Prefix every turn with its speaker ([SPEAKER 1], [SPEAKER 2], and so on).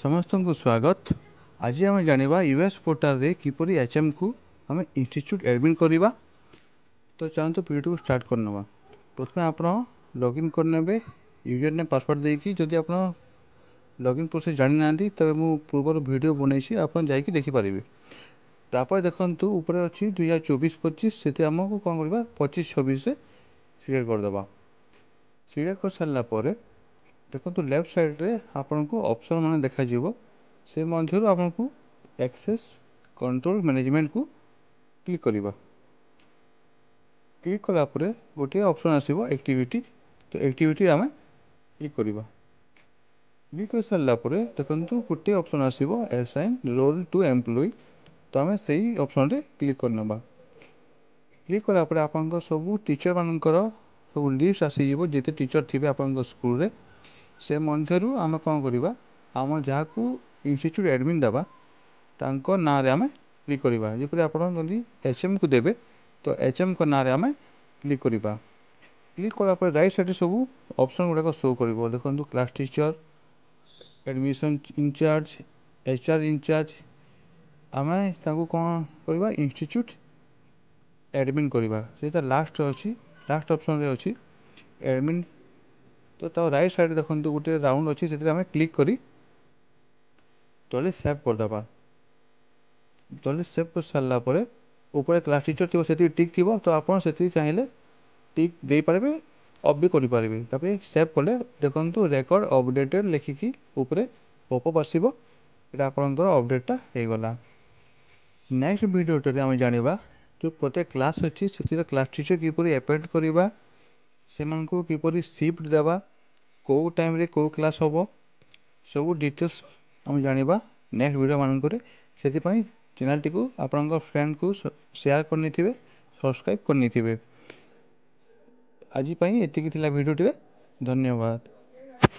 [SPEAKER 1] समस्त को स्वागत। आज आम जाना यूएस पोर्टाल रे किपरि एचएम को आम इंस्टीट्यूट एडमिन करवा। तो चलते वीडियो को स्टार्ट करना। प्रथम आप लॉगिन करने यूजर नेम पासवर्ड देकी जदि आप लॉगिन प्रोसेस जानी ना तबे मु पूर्व वीडियो बनई आप देखिपारे। तापर देखु ऊपर अच्छी 2024-25 से आमको कौन करवा 25-26 सिलेक्ट करदे। सिलेक्ट कर सारापर देखो लेफ्ट साइड रे आपन को ऑप्शन माने देखा जीवो से मध्यरु आपन को एक्सेस कंट्रोल मैनेजमेंट को क्लिक करिबा। क्लिक कला परे गोटे ऑप्शन आसीबो एक्टिविटी। तो एक्टिविटी आमे क्लिक करिबा। क्लिक कर सारला परे देखंतु गोटे ऑप्शन आसीबो असाइन रोल टू एम्प्लॉय। तो आमे सही ऑप्शन रे क्लिक करनबा। क्लिक कला परे आपन को सब टीचर मानकर सब लिस्ट आसी जीवो जेते टीचर थिबे आपन को स्कूल रे से मध्यरु आमे कौन करवा आम जहाँ को इंस्टीट्यूट एडमिन देवा तांको ना रे आमे क्लिक करवा। जपरि आपन जदि एचएम को देबे तो एचएम को ना रे आमे क्लिक करवा। क्लिक कला पर राइट साइड सब ऑप्शन गुडा शो करिवो। देखंतु class teacher, admission incharge, HR incharge. आमे तांको कौन करवा इंस्टीट्यूट एडमिन करवा। सेटा लास्ट अछि, लास्ट ऑप्शन रे अछि एडमिन। तो राइट साइड देखो गोटे राउंड अच्छी से क्लिक करी तले सेव करदे। तले सेव कर सारापर ऊपर क्लास टीचर थी से टिक थी तो आप चाहिए टिक दे पारे अफ भी करें। सेव कले देखो रेकर्ड अपडेटेड लिखिकी ऊपर पॉपअप आसो। ये आपंकर अपडेटा हो गला। नेक्स्ट वीडियो आम जाना जो प्रत्येक क्लास अच्छी से क्लास टीचर किपरि अपॉइंट करवा से किपरि शिफ्ट देवा को टाइम रे को क्लास हम सब डिटेल्स आम जाना नेक्स्ट वीडियो मानक से चैनल टी को आपण फ्रेंड को शेयर करनी सब्सक्राइब करनी। आज एतिकी वीडियो टी। धन्यवाद।